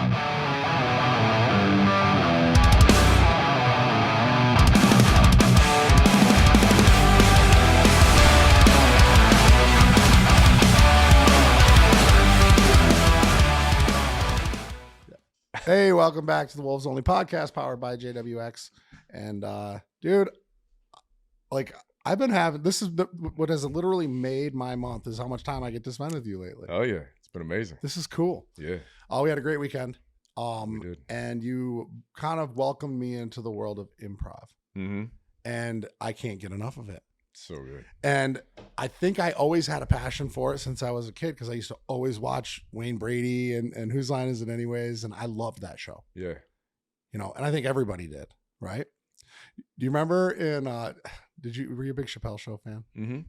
Hey, welcome back to the Wolves Only podcast powered by JWX. And dude, like I've been having, this is what has literally made my month is how much time I get to spend with you lately. Oh yeah, it's been amazing. This is cool. Yeah. We had a great weekend. We did. And you kind of welcomed me into the world of improv. Mm-hmm. And I can't get enough of it. So good. And I think I always had a passion for it since I was a kid because I used to always watch Wayne Brady and Whose Line Is It Anyways? And I loved that show. Yeah. You know, and I think everybody did, right? Do you remember were you a big Chappelle Show fan? Mm-hmm.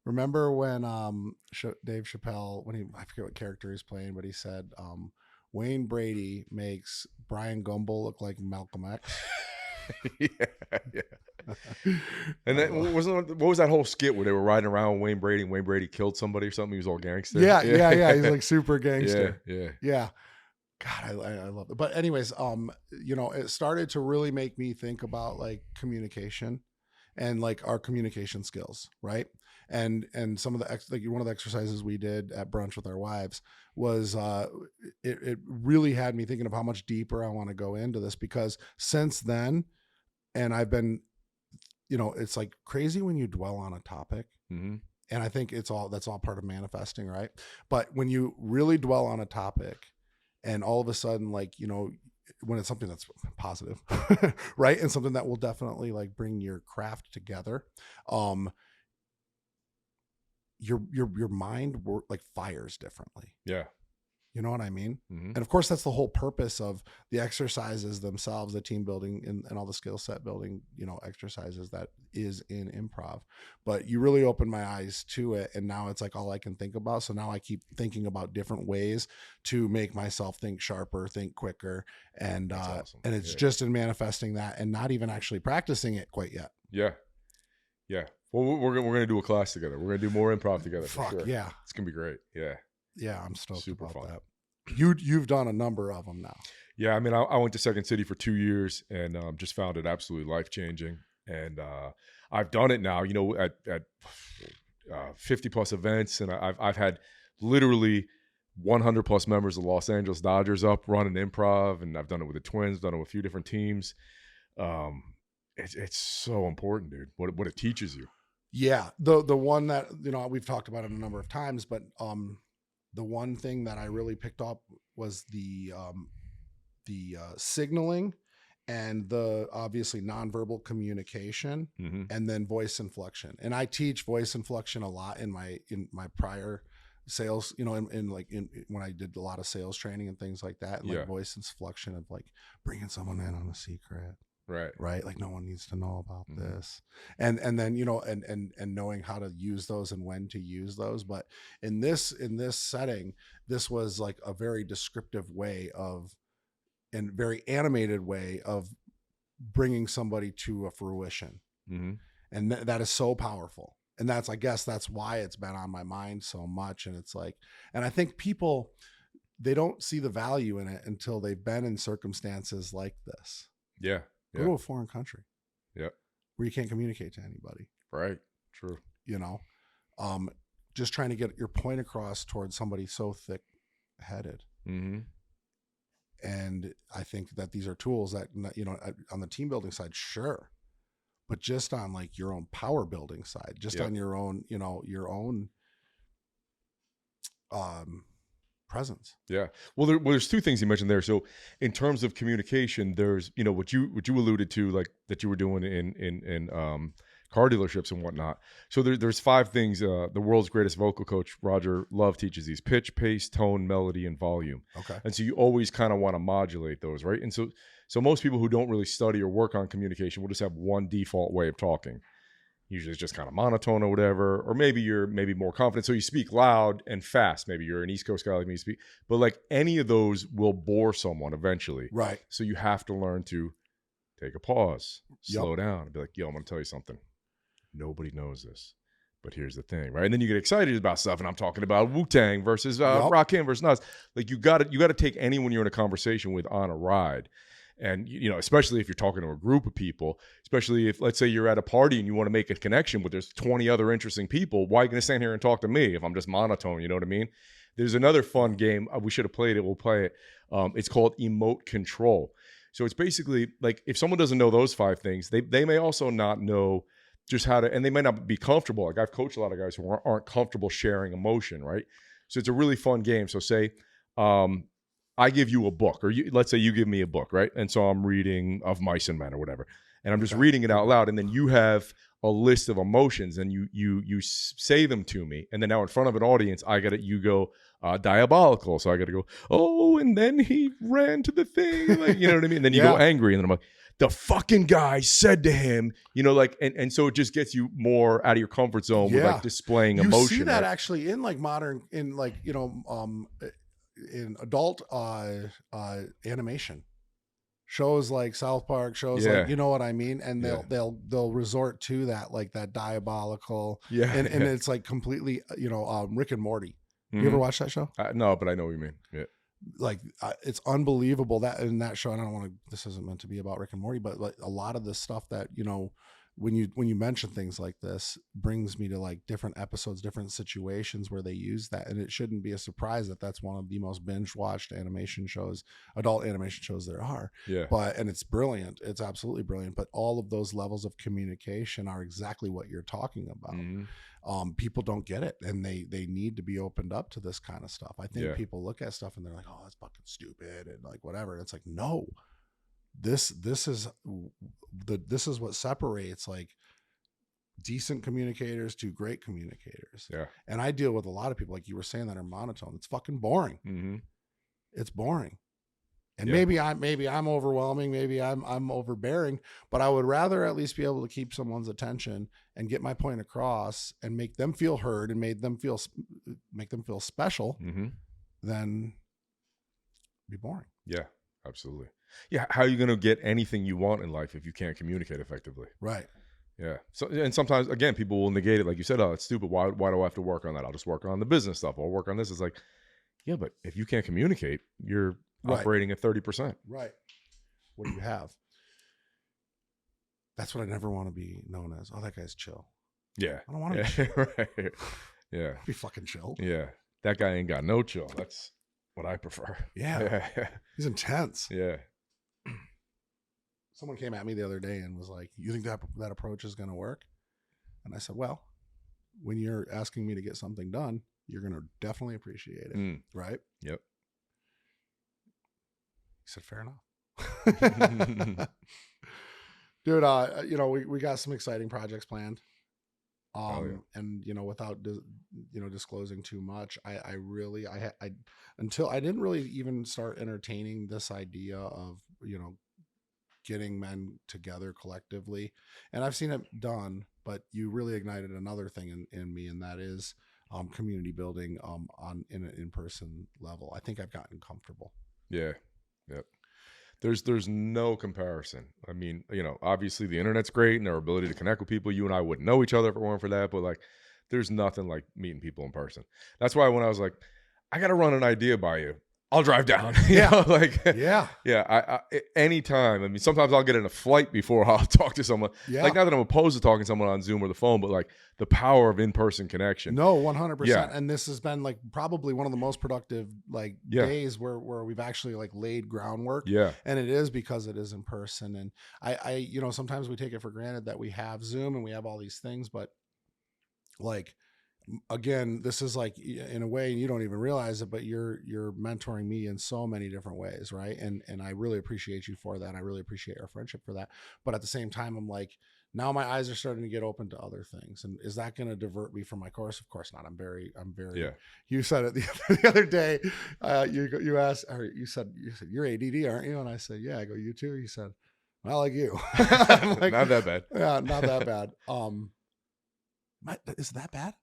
Remember when Dave Chappelle, I forget what character he's playing, but he said, Wayne Brady makes Brian Gumbel look like Malcolm X. yeah. And then what was that whole skit where they were riding around Wayne Brady and Wayne Brady killed somebody or something? He was all gangster. Yeah. He's like super gangster. Yeah. God, I love it. But anyways, you know, it started to really make me think about like communication and like our communication skills, right? And some of the one of the exercises we did at brunch with our wives was it really had me thinking of how much deeper I want to go into this, because since then, and I've been, you know, it's like crazy when you dwell on a topic. Mm-hmm. And I think that's all part of manifesting, right? But when you really dwell on a topic and all of a sudden, like, you know, when it's something that's positive, right? And something that will definitely like bring your craft together, your mind like fires differently. Yeah. You know what I mean? Mm-hmm. And of course, that's the whole purpose of the exercises themselves, the team building and all the skill set building, you know, exercises that is in improv. But you really opened my eyes to it. And now it's like all I can think about. So now I keep thinking about different ways to make myself think sharper, think quicker. And awesome. And it's just in manifesting that and not even actually practicing it quite yet. Yeah. Yeah. Well, we're going to do a class together. We're going to do more improv together. Fuck, for sure. yeah. It's going to be great. Yeah. Yeah, I'm stoked Super about fun. that. You've done a number of them now. Yeah, I mean, I went to Second City for 2 years and just found it absolutely life-changing. And I've done it now, you know, at 50 plus events, and I've had literally 100 plus members of the Los Angeles Dodgers up running improv, and I've done it with the Twins, done it with a few different teams. It's so important, dude. What it teaches you. Yeah, the one that, you know, we've talked about it a number of times, but the one thing that I really picked up was the signaling and the obviously nonverbal communication, mm-hmm. and then voice inflection. And I teach voice inflection a lot in my prior sales, you know, in when I did a lot of sales training and things like that, and like voice inflection of like bringing someone in on a secret. Right. Like no one needs to know about mm-hmm. this. And then, you know, and knowing how to use those and when to use those. But in this setting, this was like a very descriptive way of, and very animated way of bringing somebody to a fruition. Mm-hmm. And that is so powerful. And I guess that's why it's been on my mind so much. And it's like, and I think people, they don't see the value in it until they've been in circumstances like this. Yeah. Go to a foreign country. Yep. Where you can't communicate to anybody. Right. True. You know, just trying to get your point across towards somebody so thick-headed. Mm-hmm. And I think that these are tools that, you know, on the team building side, sure, but just on like your own power building side, just on your own, you know, your own presence. Yeah. Well, there's two things you mentioned there. So in terms of communication, there's, you know, what you alluded to, like that you were doing in car dealerships and whatnot. So there's 5 things. The world's greatest vocal coach, Roger Love, teaches these: pitch, pace, tone, melody, and volume. Okay. And so you always kind of want to modulate those, right? And so most people who don't really study or work on communication will just have one default way of talking. Usually it's just kind of monotone or whatever, or maybe you're more confident. So you speak loud and fast. Maybe you're an East Coast guy like me, speak, but like any of those will bore someone eventually. Right. So you have to learn to take a pause, slow down, and be like, yo, I'm going to tell you something. Nobody knows this. But here's the thing, right? And then you get excited about stuff, and I'm talking about Wu-Tang versus Rakim versus Nas. Like you got to take anyone you're in a conversation with on a ride. And, especially if you're talking to a group of people, especially if, let's say, you're at a party and you want to make a connection, but there's 20 other interesting people, why are you going to stand here and talk to me if I'm just monotone? You know what I mean? There's another fun game. We should have played it. We'll play it. It's called Emote Control. So it's basically like if someone doesn't know those 5 things, they may also not know just how to, and they may not be comfortable. Like I've coached a lot of guys who aren't comfortable sharing emotion, right? So it's a really fun game. So say, I give you a book, or let's say you give me a book, right? And so I'm reading Of Mice and Men or whatever, and I'm just reading it out loud, and then you have a list of emotions, and you say them to me, and then now in front of an audience, you go diabolical, so I got to go, oh, and then he ran to the thing, like, you know what I mean? And then you go angry, and then I'm like, the fucking guy said to him, like, and so it just gets you more out of your comfort zone with like displaying emotion. You see that actually in like modern, in like, in adult animation shows like South Park shows, like, you know what I mean? And they'll resort to that, like that diabolical, and it's like completely, Rick and Morty. You ever watch that show? No, but I know what you mean. Yeah. Like it's unbelievable that in that show, and I don't want to, this isn't meant to be about Rick and Morty, but like a lot of the stuff that, when you mention things like this brings me to like different episodes, different situations where they use that. And it shouldn't be a surprise that that's one of the most binge watched animation shows, adult animation shows there are. Yeah. And it's brilliant. It's absolutely brilliant. But all of those levels of communication are exactly what you're talking about. Mm-hmm. People don't get it, and they need to be opened up to this kind of stuff. I think people look at stuff and they're like, oh, that's fucking stupid, and like whatever. And it's like, no, this is what separates like decent communicators to great communicators. Yeah. And I deal with a lot of people, like you were saying, that are monotone. It's fucking boring. Mm-hmm. It's boring. And maybe I'm overwhelming, maybe I'm overbearing, but I would rather at least be able to keep someone's attention and get my point across and make them feel heard and make them feel special than be boring. Yeah, absolutely. Yeah, how are you going to get anything you want in life if you can't communicate effectively? Right. Yeah. So, and sometimes, again, people will negate it. Like you said, oh, it's stupid. Why do I have to work on that? I'll just work on the business stuff. I'll work on this. It's like, yeah, but if you can't communicate, you're operating at 30%. Right. What do you have? That's what I never want to be known as. Oh, that guy's chill. Yeah. I don't want to be chill. Right. Yeah. Be fucking chill. Yeah. That guy ain't got no chill. That's what I prefer. Yeah. He's intense. Yeah. Someone came at me the other day and was like, you think that approach is going to work? And I said, well, when you're asking me to get something done, you're going to definitely appreciate it. Right? Yep. He said, fair enough. Dude, we got some exciting projects planned. And, without, disclosing too much, I didn't really even start entertaining this idea of, getting men together collectively. And I've seen it done, but you really ignited another thing in me, and that is community building in an in-person level. I think I've gotten comfortable. Yeah. Yep. There's no comparison. I mean, obviously the internet's great and our ability to connect with people. You and I wouldn't know each other if it weren't for that, but like there's nothing like meeting people in person. That's why when I was like, I got to run an idea by you, I'll drive down. I anytime. I mean, sometimes I'll get in a flight before I'll talk to someone. Yeah. Like, not that I'm opposed to talking to someone on Zoom or the phone, but like the power of in-person connection. No, 100%. Yeah. And this has been like probably one of the most productive days where we've actually like laid groundwork. Yeah. And it is because it is in person. And I sometimes we take it for granted that we have Zoom and we have all these things, but like, again, this is like, in a way, you don't even realize it, but you're mentoring me in so many different ways, right? And I really appreciate you for that. I really appreciate our friendship for that. But at the same time, I'm like, now my eyes are starting to get open to other things. And is that going to divert me from my course? Of course not. I'm very. Yeah. You said it the other day. You asked, or you said you're ADD, aren't you? And I said, yeah. I go, you too. You said, I like you. Like, not that bad. Yeah, not that bad. Is that bad?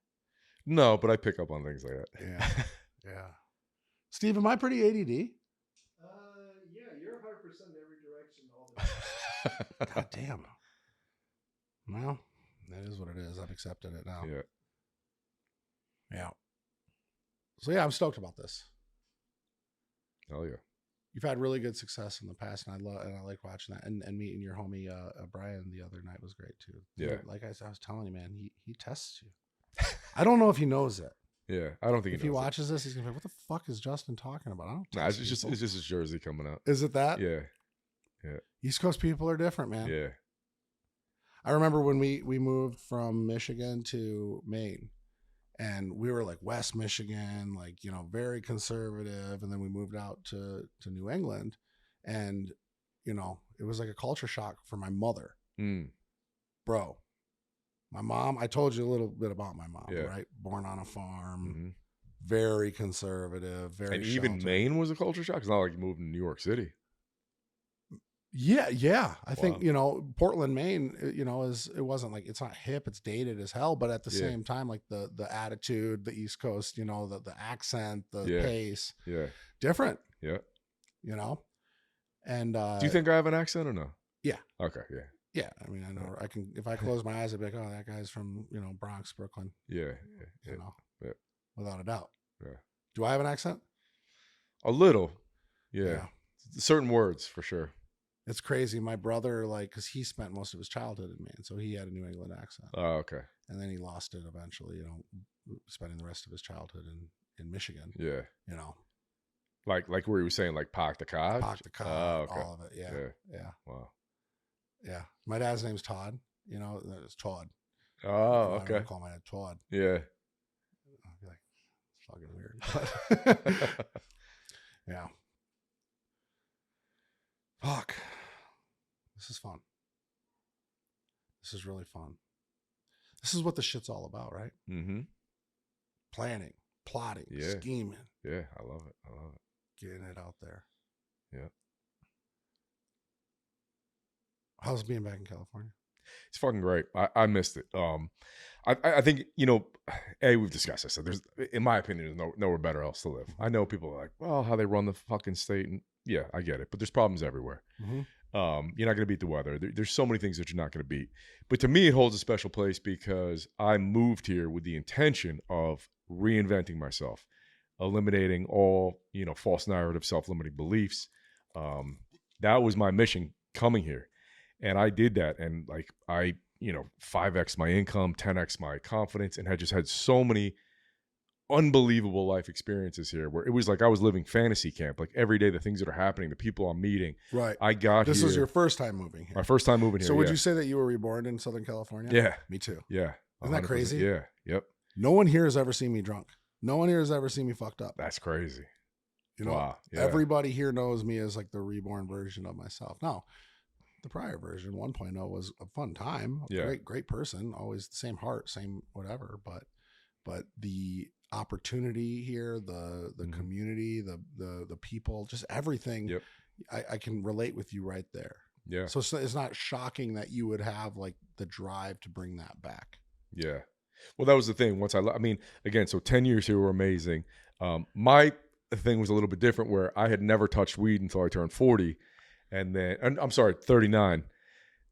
No, but I pick up on things like that. Yeah. Steve, am I pretty ADD? Yeah, you're 100% in every direction all the time. God damn. Well, that is what it is. I've accepted it now. Yeah. Yeah. So yeah, I'm stoked about this. Hell yeah. You've had really good success in the past, and I like watching that. And meeting your homie Brian the other night was great too. Yeah. Dude, like I was telling you, man, he tests you. I don't know if he knows it. Yeah, I don't think if he watches this, he's gonna be like, "What the fuck is Justin talking about?" I don't. Nah, it's just his jersey coming out. Is it that? Yeah. Yeah. East Coast people are different, man. Yeah. I remember when we moved from Michigan to Maine, and we were like West Michigan, like, you know, very conservative. And then we moved out to New England, and, you know, it was like a culture shock for my mother. Bro, my mom, I told you a little bit about my mom, right? Born on a farm, very conservative, very And even sheltered. Maine was a culture shock. It's not like you moved to New York City. Yeah. I think, you know, Portland, Maine, you know, it wasn't like, it's not hip, it's dated as hell, but at the same time, like the attitude, the East Coast, you know, the accent, the pace, different. Yeah. You know? And do you think I have an accent or no? Yeah. Okay. Yeah. Yeah. I mean, I know I can, if I close my eyes, I'd be like, oh, that guy's from, you know, Bronx, Brooklyn. Yeah. You know, without a doubt. Yeah. Do I have an accent? A little. Yeah. Certain words for sure. It's crazy. My brother, like, because he spent most of his childhood in Maine, so he had a New England accent. Oh, okay. And then he lost it eventually, you know, spending the rest of his childhood in Michigan. Yeah. You know. Like where he was saying, like, park the car? Park the car, all of it. Yeah. Wow. Yeah. My dad's name's Todd. You know, it's Todd. Oh, okay. I call my dad Todd. Yeah. I'll be like, it's fucking weird. But yeah. Fuck. This is fun. This is really fun. This is what the shit's all about, right? Mm-hmm. Planning, plotting, scheming. Yeah, I love it. Getting it out there. Yeah. How's being back in California? It's fucking great. I missed it. I think, you know, we've discussed this. So there's, in my opinion, there's nowhere better else to live. I know people are like, well, how they run the fucking state, and yeah, I get it, but there's problems everywhere. Mm-hmm. You're not going to beat the weather. There's so many things that you're not going to beat. But to me, it holds a special place because I moved here with the intention of reinventing myself, eliminating all, you know, false narrative, self-limiting beliefs. That was my mission coming here. And I did that. And like, I, you know, 5x my income, 10x my confidence, and had just had so many unbelievable life experiences here where it was like I was living fantasy camp. Like every day, the things that are happening, the people I'm meeting. Right. I got This here. was your first time moving here. My first time moving here. So would you say that you were reborn in Southern California? Yeah. Me too. Yeah. Isn't that 100%. crazy? Yeah. Yep. No one here has ever seen me drunk. No one here has ever seen me fucked up. That's crazy. You know, wow. Yeah. Everybody here knows me as like the reborn version of myself. Now, the prior version, 1.0, was a fun time. Great person. Always the same heart, same whatever. But the opportunity here, the community, the people, just everything. Yep. I can relate with you right there. Yeah. So it's not shocking that you would have like the drive to bring that back. Yeah. Well, that was the thing. Once I mean, again, so 10 years here were amazing. My thing was a little bit different where I had never touched weed until I turned 40. And then, I'm sorry, 39.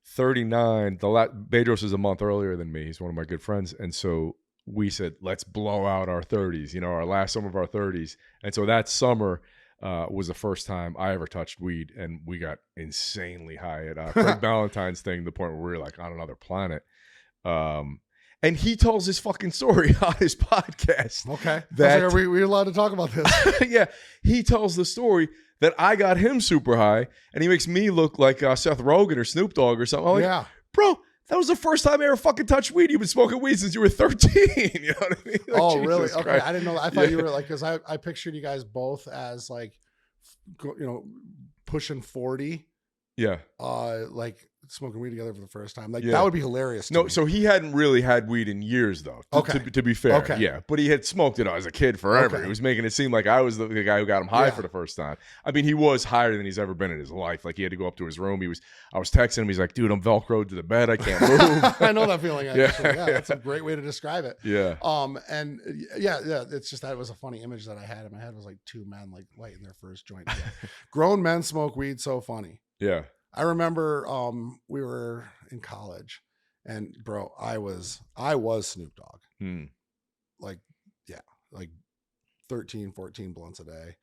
39, Bedros is a month earlier than me. He's one of my good friends. And so we said, let's blow out our 30s, you know, our last summer of our 30s. And so that summer was the first time I ever touched weed. And we got insanely high at Craig Ballantyne's thing, the point where we were like on another planet. And he tells his fucking story on his podcast. Okay. That, are we allowed to talk about this? Yeah. He tells the story that I got him super high, and he makes me look like Seth Rogen or Snoop Dogg or something. I'm like, bro, that was the first time I ever fucking touched weed. You've been smoking weed since you were 13. You know what I mean? Like, oh, really? Jesus Okay. Christ. I didn't know that. I thought you were like, because I pictured you guys both as like, you know, pushing 40. Yeah. Like smoking weed together for the first time. Like that would be hilarious. No, me. so he hadn't really had weed in years though. To be fair. Okay. Yeah. But he had smoked it as a kid forever. Okay. He was making it seem like I was the guy who got him high for the first time. I mean, he was higher than he's ever been in his life. Like he had to go up to his room. I was texting him. He's like, dude, I'm Velcroed to the bed. I can't move. I know that feeling. Actually. Yeah. That's a great way to describe it. Yeah. And yeah. It's just, that was a funny image that I had in my head. It was like two men like lighting their first joint. Grown men smoke weed. So funny. Yeah. I remember we were in college, and bro, I was Snoop Dogg. Like, yeah, like 13, 14 blunts a day,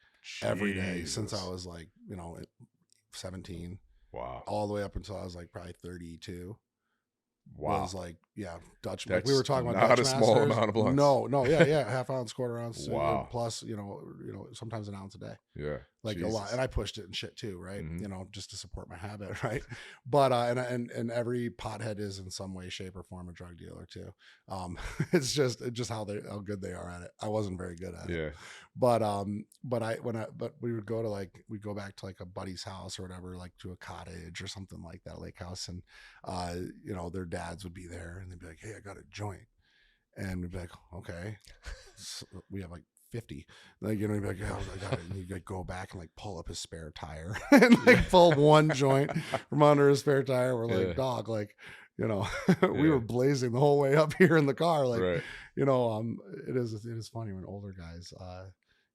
every day since I was like, 17, Wow. all the way up until I was like probably 32. Wow. Was like, Dutch. That's like we were talking about not Dutch a small Masters. amount of blunts. No, yeah, half ounce, quarter ounce, Wow. plus, sometimes an ounce a day. Yeah. Like Jesus. a lot. And I pushed it and shit too, right? Mm-hmm. Just to support my habit, right? But and every pothead is in some way, shape, or form a drug dealer too. It's just how good they are at it. I wasn't very good at it. But we would go to we'd go back to like a buddy's house or whatever, like to a cottage or something like that, lake house, and their dads would be there and they'd be like, "Hey, I got a joint," and we'd be like, "Okay." So we have like 50, like, you'd be like, "Oh, I got it." And you'd like go back and like pull up his spare tire and like pull one joint from under his spare tire. We're like, "Dog, like, we were blazing the whole way up here in the car." Like, it is funny when older guys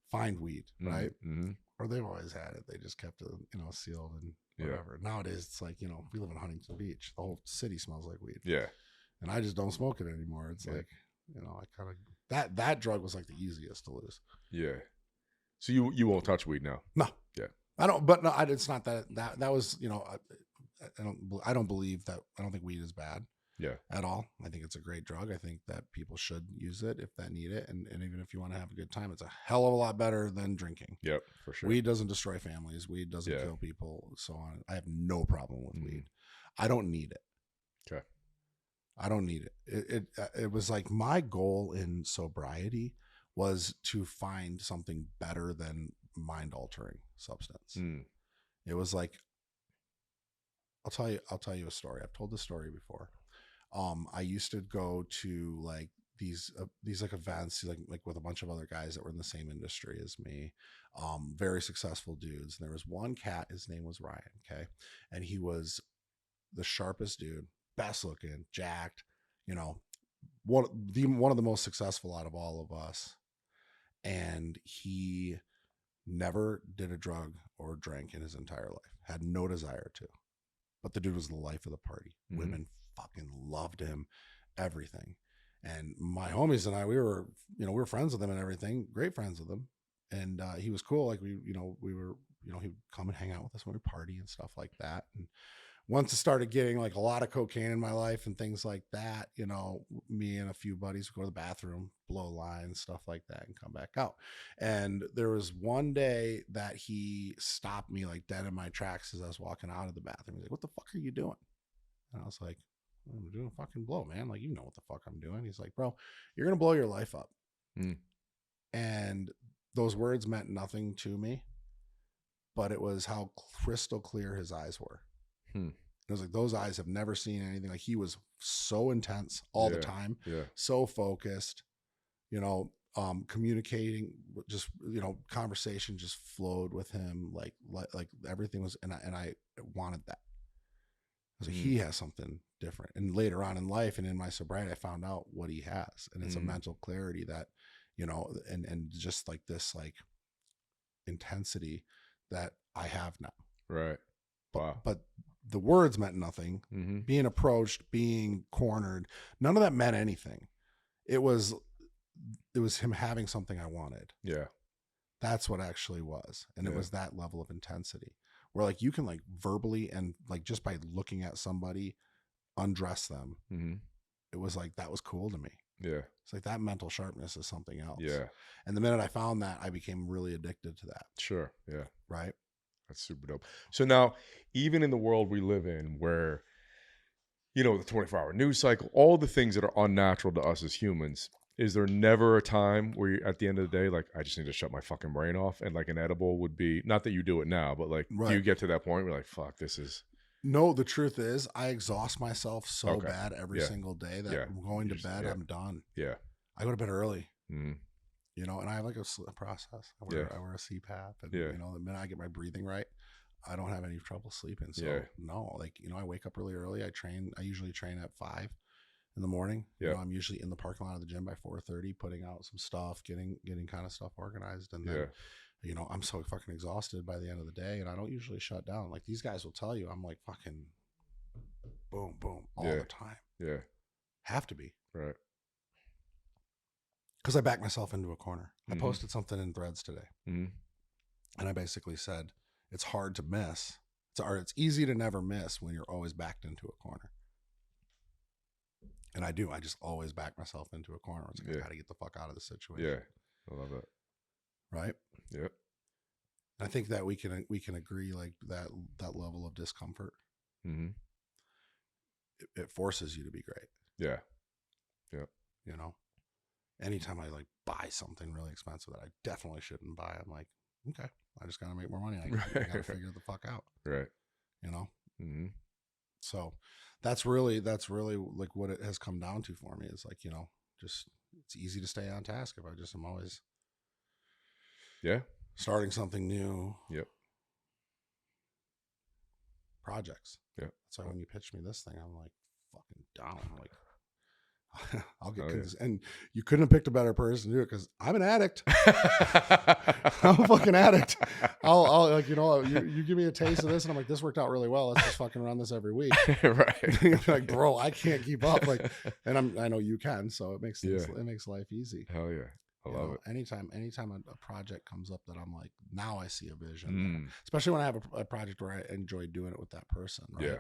find weed, right? Mm-hmm. Or they've always had it. They just kept it, sealed and whatever. Nowadays, it's like, we live in Huntington Beach. The whole city smells like weed. Yeah. And I just don't smoke it anymore. It's like, I kind of, that drug was like the easiest to lose. Yeah. So you won't touch weed now? No. Yeah. I don't, but no, it's not that was, I don't believe that. I don't think weed is bad. Yeah. At all. I think it's a great drug. I think that people should use it if they need it. And even if you want to have a good time, it's a hell of a lot better than drinking. Yep, for sure. Weed doesn't destroy families. Weed doesn't kill people. So on. I have no problem with weed. I don't need it. Okay. I don't need it. It was like my goal in sobriety was to find something better than mind altering substance. It was like, I'll tell you a story. I've told this story before. I used to go to like these like events, like with a bunch of other guys that were in the same industry as me, very successful dudes. And there was one cat, his name was Ryan. Okay. And he was the sharpest dude, best looking, jacked, one of the most successful out of all of us. And he never did a drug or drank in his entire life, had no desire to, but the dude was the life of the party. Women fucking loved him, everything. And my homies and I, we were friends with him and everything, great friends with him. And he was cool. Like we were, he would come and hang out with us when we party and stuff like that. And once it started getting like a lot of cocaine in my life and things like that, me and a few buddies would go to the bathroom, blow lines, stuff like that, and come back out. And there was one day that he stopped me like dead in my tracks as I was walking out of the bathroom. He's like, "What the fuck are you doing?" And I was like, "I'm doing a fucking blow, man. Like, you know what the fuck I'm doing." He's like, "Bro, you're going to blow your life up." And those words meant nothing to me, but it was how crystal clear his eyes were. It was like, those eyes have never seen anything. Like, he was so intense all the time, so focused, communicating, just, conversation just flowed with him. Like everything was, and I wanted that. I was like, he has something different. And later on in life and in my sobriety, I found out what he has. And it's a mental clarity that, and just like this, like intensity that I have now. Right. Wow. But the words meant nothing. Being approached, being cornered, none of that meant anything. It was him having something I wanted. Yeah. That's what actually was. And it was that level of intensity where like you can like verbally and like just by looking at somebody undress them. It was like, that was cool to me. Yeah. It's like that mental sharpness is something else. Yeah. And the minute I found that, I became really addicted to that. Sure. Yeah. Right. That's super dope. So now, even in the world we live in where, the 24-hour news cycle, all the things that are unnatural to us as humans, is there never a time where you're at the end of the day, like, I just need to shut my fucking brain off, and like an edible would be, not that you do it now, but like, do you get to that point where you're like, fuck, this is... No, the truth is I exhaust myself so bad every single day that I'm going to bed, I'm done. Yeah. I go to bed early. And I have like a sleep process. I wear a CPAP, and the minute I get my breathing right, I don't have any trouble sleeping. So no, like, I wake up really early. I usually train at 5 in the morning. I'm usually in the parking lot of the gym by 4:30, putting out some stuff, getting kind of stuff organized. And then, I'm so fucking exhausted by the end of the day, and I don't usually shut down. Like these guys will tell you, I'm like fucking boom, boom all the time. Yeah. Have to be. Right. because I backed myself into a corner. I Mhm. posted something in Threads today, Mhm. and I basically said it's hard to miss. It's easy to never miss when you're always backed into a corner. And I do. I just always back myself into a corner. It's like, Yeah. I got to get the fuck out of the situation. Yeah. I love that. Right. Yep. I think that we can agree like that level of discomfort, Mm-hmm. it forces you to be great. Yeah. Yeah. You know, anytime I like buy something really expensive that I definitely shouldn't buy, I'm like, okay, I just got to make more money. I got to figure the fuck out. Right. You know? Mm-hmm. So that's really like what it has come down to for me. Is like, you know, just it's easy to stay on task if I'm always starting something new. Yep. Projects. Yep. So when you pitched me this thing, I'm like fucking down. I'm like, I'll get and you couldn't have picked a better person to do it because I'm an addict. I'm a fucking addict. I'll like, you know, you give me a taste of this and I'm like, this worked out really well. Let's just fucking run this every week. Right. Like, bro, I can't keep up. Like, and I know you can, so it makes it makes life easy. Hell yeah. I love it. Anytime a project comes up that I'm like, now I see a vision. Especially when I have a project where I enjoy doing it with that person. Right? Yeah.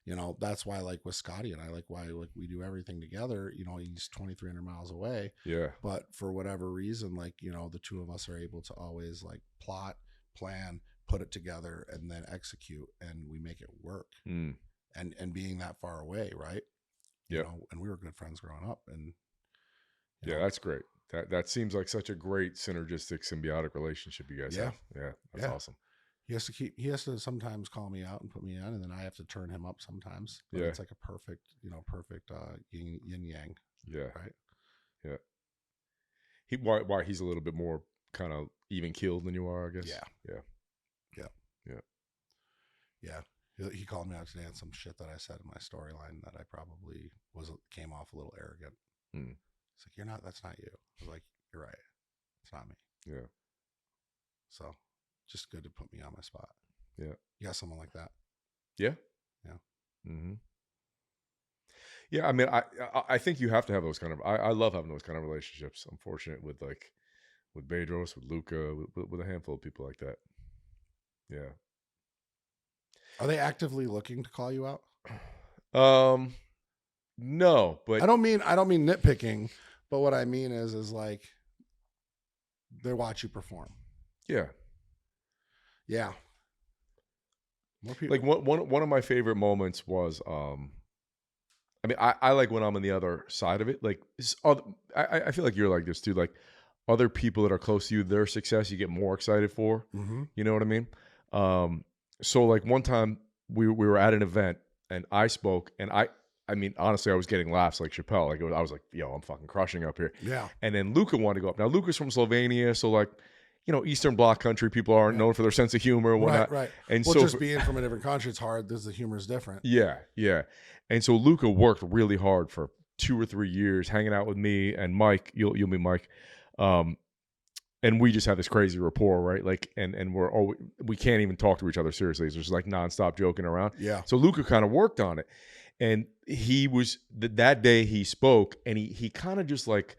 You know, that's why like with Scotty and I like why like we do everything together. You know, he's 2,300 miles away. Yeah. But for whatever reason, like, you know, the two of us are able to always like plot, plan, put it together, and then execute, and we make it work. And being that far away, right? You know, and we were good friends growing up, and yeah, that's great. That seems like such a great synergistic, symbiotic relationship you guys have. Yeah, that's awesome. He has to sometimes call me out and put me on, and then I have to turn him up sometimes. But it's like a perfect yin yang. Yeah. Right. Yeah. Why he's a little bit more kind of even keeled than you are, I guess. Yeah. He called me out today on some shit that I said in my storyline that I probably came off a little arrogant. It's like, that's not you. I was like, you're right. It's not me. Yeah. So just good to put me on my spot. Yeah. You got someone like that? Yeah. Yeah. Mm-hmm. Yeah. I mean, I think you have to have those kind of, I love having those kind of relationships. I'm fortunate with Bedros, with Luca, with a handful of people like that. Yeah. Are they actively looking to call you out? No, but I don't mean nitpicking, but what I mean is like they watch you perform. Yeah. Yeah. More people. Like one of my favorite moments was, I mean, I like when I'm on the other side of it. Like, I feel like you're like this too. Like, other people that are close to you, their success, you get more excited for. Mm-hmm. You know what I mean? So like one time we were at an event and I spoke, and I mean, honestly, I was getting laughs like Chappelle. Like I was like, yo, I'm fucking crushing up here. Yeah. And then Luca wanted to go up. Now Luca's from Slovenia, so like, you know, Eastern Bloc country people aren't known for their sense of humor and whatnot. Right. And well, so just being from a different country, it's hard. The humor is different. Yeah. And so Luca worked really hard for 2 or 3 years, hanging out with me and Mike. You'll meet Mike. And we just have this crazy rapport, right? Like, and we can't even talk to each other seriously. It's just like nonstop joking around. Yeah. So Luca kind of worked on it, and he was that day he spoke, and he kind of just like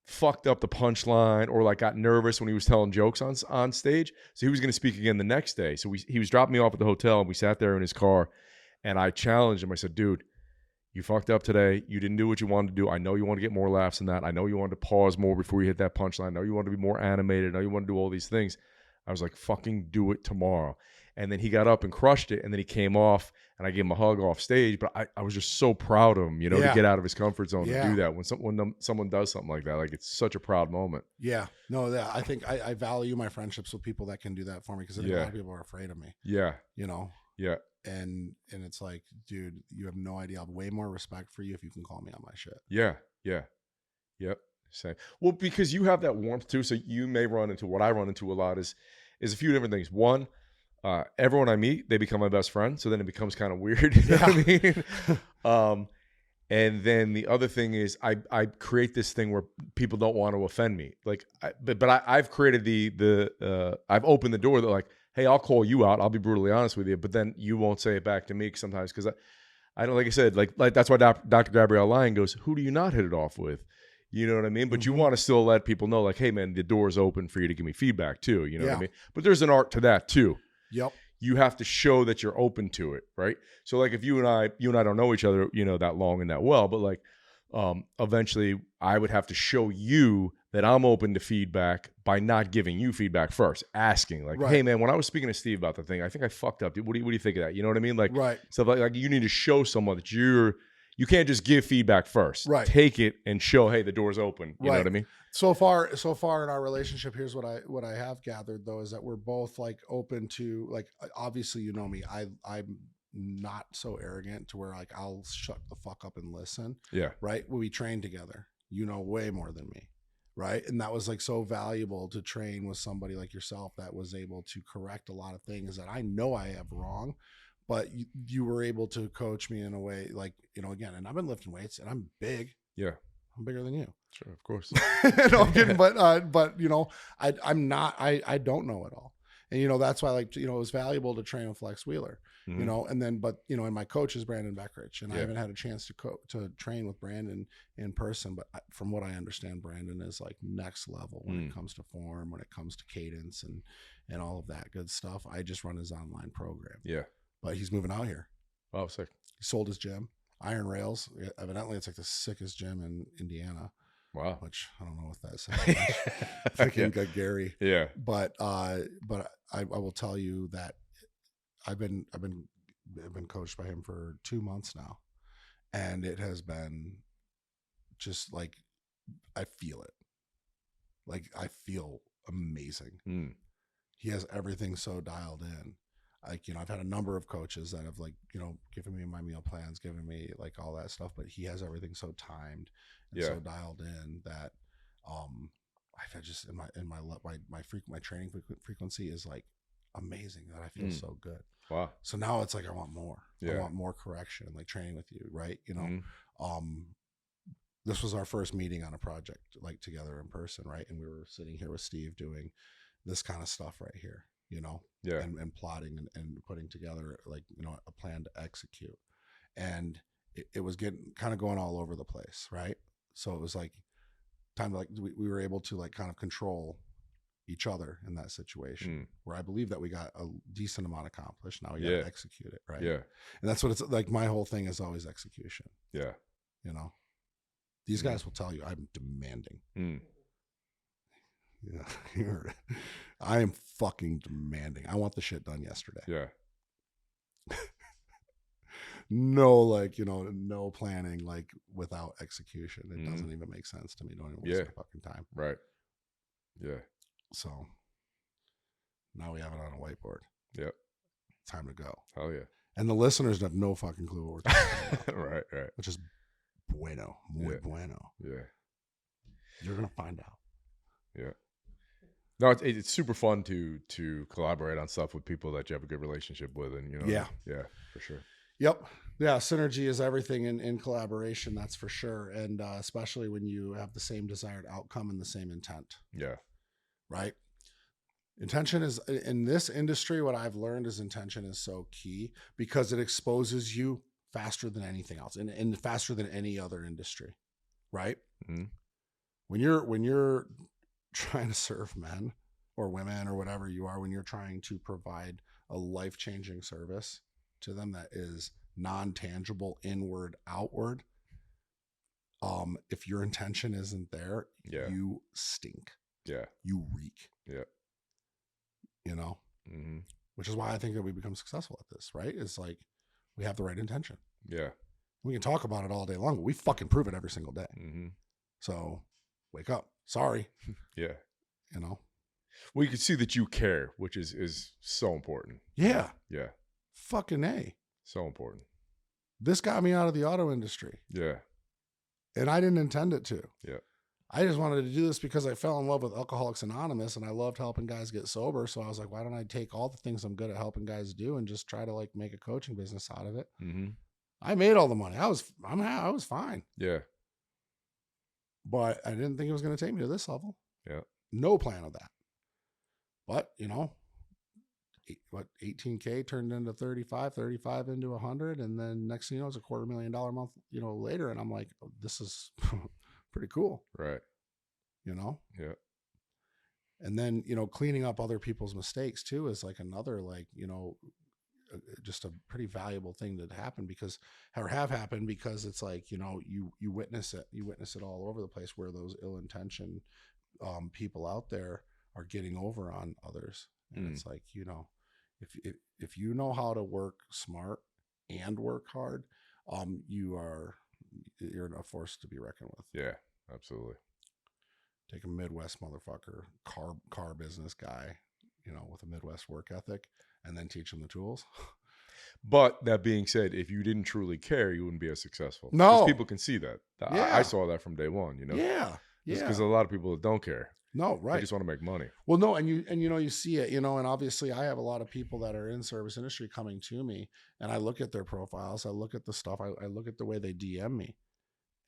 fucked up the punchline or like got nervous when he was telling jokes on stage. So he was going to speak again the next day. So he was dropping me off at the hotel, and we sat there in his car, and I challenged him. I said, dude, you fucked up today. You didn't do what you wanted to do. I know you want to get more laughs than that. I know you wanted to pause more before you hit that punchline. I know you wanted to be more animated. I know you want to do all these things. I was like, fucking do it tomorrow. And then he got up and crushed it. And then he came off, and I gave him a hug off stage. But I was just so proud of him, to get out of his comfort zone to do that. When someone does something like that, like, it's such a proud moment. Yeah. No, I think I value my friendships with people that can do that for me, because I think a lot of people are afraid of me. Yeah. Yeah. And it's like, dude, you have no idea. I have way more respect for you if you can call me on my shit. Yeah. Yep. Same. Well, because you have that warmth too. So you may run into what I run into a lot is a few different things. One, everyone I meet, they become my best friend. So then it becomes kind of weird. You know what I mean? And then the other thing is I create this thing where people don't want to offend me. Like, I've created I've opened the door that like, hey, I'll call you out. I'll be brutally honest with you, but then you won't say it back to me sometimes, because I don't, like I said, like that's why Dr. Gabrielle Lyon goes, who do you not hit it off with? You know what I mean? But you want to still let people know, like, hey, man, the door's open for you to give me feedback too. You know what I mean? But there's an art to that too. Yep. You have to show that you're open to it, right? So like if you and I don't know each other, that long and that well, but like eventually I would have to show you that I'm open to feedback by not giving you feedback first, asking like, hey man, when I was speaking to Steve about the thing, I think I fucked up. What do you think of that? You know what I mean? Like stuff like you need to show someone that you can't just give feedback first. Right. Take it and show, hey, the door's open. You know what I mean? So far in our relationship, here's what I have gathered though, is that we're both like open to, like, obviously, you know me, I'm not so arrogant to where like I'll shut the fuck up and listen. Yeah. Right. When we trained together, you know, way more than me. Right. And that was like so valuable to train with somebody like yourself that was able to correct a lot of things that I know I have wrong, but you were able to coach me in a way like, again, and I've been lifting weights and I'm big. Yeah. I'm bigger than you. Sure. Of course. No, I'm kidding. But I'm not, I don't know it all. And, that's why, like, it was valuable to train with Flex Wheeler, and then, but, and my coach is Brandon Beckrich, and I haven't had a chance to train with Brandon in person, but from what I understand, Brandon is like next level when it comes to form, when it comes to cadence and all of that good stuff. I just run his online program. Yeah. But he's moving out here. Oh, sick. He sold his gym, Iron Rails. Evidently it's like the sickest gym in Indiana. Wow. Which I don't know what that says. Freaking got Gary. Yeah. But I will tell you that I've been coached by him for 2 months now, and it has been just like I feel it. Like I feel amazing. He has everything so dialed in. Like, I've had a number of coaches that have like, given me my meal plans, given me like all that stuff, but he has everything so timed and so dialed in that I've had just my training frequency is like amazing, that I feel so good. Wow. So now it's like I want more. Yeah. I want more correction, like training with you, right? This was our first meeting on a project like together in person, right? And we were sitting here with Steve doing this kind of stuff right here. And plotting and putting together like, a plan to execute. And it was getting kind of going all over the place. Right. So it was like time to like, we were able to like kind of control each other in that situation where I believe that we got a decent amount accomplished. Now we got to execute it. Right. Yeah. And that's what it's like. My whole thing is always execution. Yeah. These guys will tell you I'm demanding. Yeah, you heard it. I am fucking demanding. I want the shit done yesterday. Yeah. No planning, like without execution. It doesn't even make sense to me. Don't even waste my fucking time. Right. Yeah. So now we have it on a whiteboard. Yep. Time to go. Hell yeah. And the listeners have no fucking clue what we're talking about. Right. Which is bueno. Muy bueno. Yeah. You're going to find out. Yeah. No, it's super fun to collaborate on stuff with people that you have a good relationship with, and yeah, for sure. Yep, yeah, synergy is everything in collaboration. That's for sure, and especially when you have the same desired outcome and the same intent. Yeah, right. Intention is in this industry. What I've learned is intention is so key because it exposes you faster than anything else, and faster than any other industry. Right. Mm-hmm. When you're trying to serve men or women or whatever you are, when you're trying to provide a life-changing service to them that is non-tangible, inward, outward, if your intention isn't there, you stink. Yeah. You reek. Yeah. Which is why I think that we become successful at this, right? It's like we have the right intention. Yeah. We can talk about it all day long, but we fucking prove it every single day. Mm-hmm. So wake up. Sorry. Yeah. Well, you can see that you care, which is so important. Yeah. Yeah. Fucking A. So important. This got me out of the auto industry. Yeah. And I didn't intend it to. Yeah. I just wanted to do this because I fell in love with Alcoholics Anonymous and I loved helping guys get sober. So I was like, why don't I take all the things I'm good at helping guys do and just try to like make a coaching business out of it? Mm-hmm. I made all the money. I was fine. Yeah. But I didn't think it was going to take me to this level. Yeah. No plan of that. But, 18K turned into 35 into 100. And then next thing you know, it's $250,000 a month, later. And I'm like, this is Pretty cool, Right. you know? Yeah. And then, cleaning up other people's mistakes too is like another, like, just a pretty valuable thing that happened have happened because it's like, you witness it all over the place where those ill-intentioned people out there are getting over on others. And it's like, if you know how to work smart and work hard, you're a force to be reckoned with. Yeah, absolutely. Take a Midwest motherfucker, car business guy, with a Midwest work ethic, and then teach him the tools. But that being said, if you didn't truly care, you wouldn't be as successful. No. Because people can see that. Yeah. I saw that from day one, Yeah. Because a lot of people don't care. No, right. They just want to make money. Well, no, and you see it, and obviously I have a lot of people that are in service industry coming to me, and I look at their profiles, I look at the stuff, I look at the way they DM me.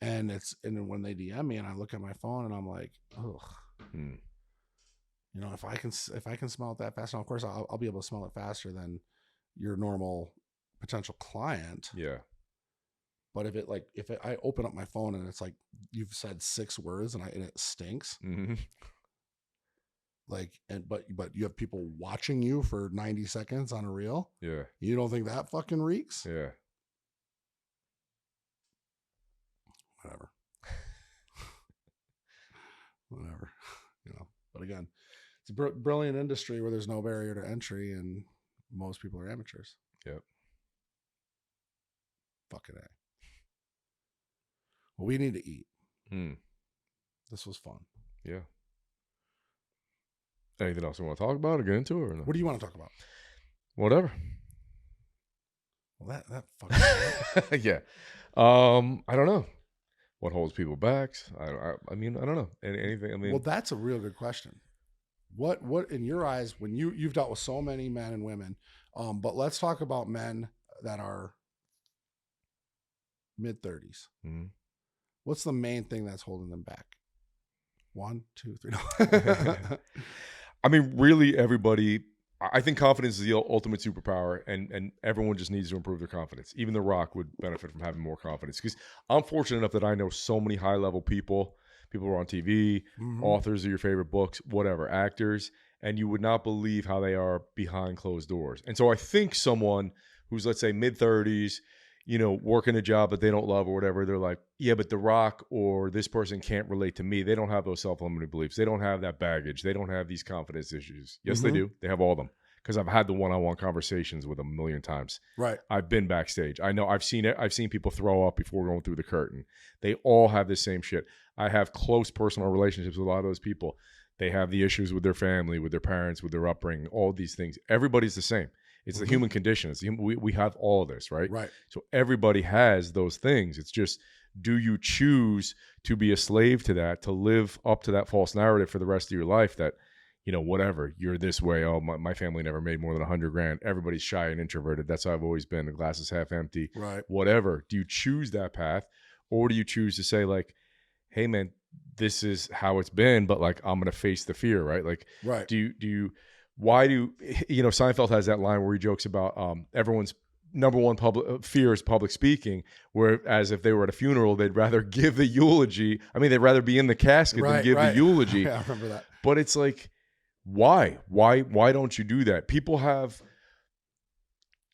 And when they DM me and I look at my phone and I'm like, ugh, if I can smell it that fast, now of course I'll be able to smell it faster than your normal potential client. Yeah. But if I open up my phone and it's like you've said 6 words and it stinks, but you have people watching you for 90 seconds on a reel. Yeah. You don't think that fucking reeks? Yeah. Whatever, but again, it's a brilliant industry where there's no barrier to entry and most people are amateurs. Yep. Fucking A. Well, we need to eat. This was fun. Yeah. Anything else you want to talk about or get into it? Or no? What do you want to talk about? Whatever. Well, that fucking yeah. I don't know. What holds people back? I mean, I don't know. Anything. I mean, well, that's a real good question. What in your eyes, when you've dealt with so many men and women, but let's talk about men that are mid-30s. What's the main thing that's holding them back? 1, 2, 3. No. I mean, really, everybody. I think confidence is the ultimate superpower, and everyone just needs to improve their confidence. Even The Rock would benefit from having more confidence, because I'm fortunate enough that I know so many high-level people who are on TV, authors of your favorite books, whatever, actors, and you would not believe how they are behind closed doors. And so I think someone who's, let's say, mid-30s, working a job that they don't love or whatever, they're like, yeah, but The Rock or this person can't relate to me. They don't have those self-limiting beliefs. They don't have that baggage. They don't have these confidence issues. Yes, they do. They have all of them, because I've had the one-on-one conversations with them a million times. Right. I've been backstage. I know. I've seen it. I've seen people throw up before going through the curtain. They all have the same shit. I have close personal relationships with a lot of those people. They have the issues with their family, with their parents, with their upbringing, all these things. Everybody's the same. It's the human condition. It's we have all of this, right? Right. So everybody has those things. It's just, do you choose to be a slave to that, to live up to that false narrative for the rest of your life that, whatever, you're this way. Oh, my family never made more than $100,000. Everybody's shy and introverted. That's how I've always been. The glass is half empty. Right. Whatever. Do you choose that path, or do you choose to say, like, hey man, this is how it's been, but like, I'm going to face the fear, right? Like, right. Seinfeld has that line where he jokes about everyone's number one fear is public speaking, whereas if they were at a funeral, they'd rather give the eulogy. I mean, they'd rather be in the casket than give the eulogy. Yeah, I remember that. But it's like, why don't you do that? People have,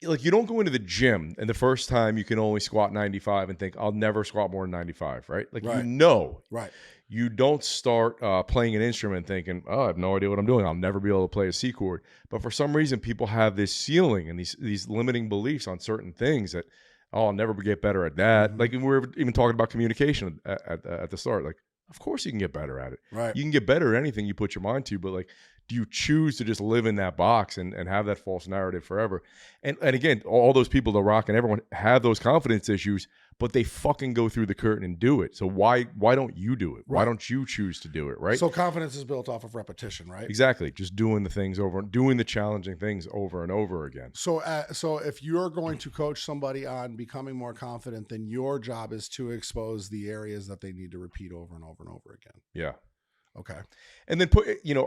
like, you don't go into the gym and the first time you can only squat 95 and think, I'll never squat more than 95, right? Like, right. You don't start playing an instrument thinking, oh, I have no idea what I'm doing. I'll never be able to play a C chord. But for some reason, people have this ceiling and these limiting beliefs on certain things that, oh, I'll never get better at that. Like, we were even talking about communication at the start. Like, of course you can get better at it. Right. You can get better at anything you put your mind to, but like, do you choose to just live in that box and have that false narrative forever? And again, all those people, The Rock and everyone, have those confidence issues, but they fucking go through the curtain and do it. So why don't you do it? Why don't you choose to do it, right? So confidence is built off of repetition, right? Exactly. Just doing the things doing the challenging things over and over again. So if you're going to coach somebody on becoming more confident, then your job is to expose the areas that they need to repeat over and over and over again. Yeah. Okay. And then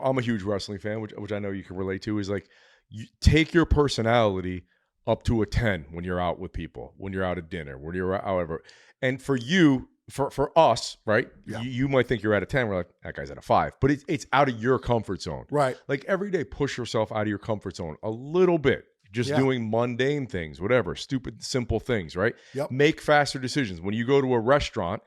I'm a huge wrestling fan, which I know you can relate to, is like, you take your personality up to a 10 when you're out with people, when you're out at dinner, when you're out, however. And for you, for us, right? Yeah. You might think you're at a 10. We're like, that guy's at a 5. But it's out of your comfort zone. Right. Like every day, push yourself out of your comfort zone a little bit. Just doing mundane things, whatever, stupid, simple things, right? Yep. Make faster decisions. When you go to a restaurant,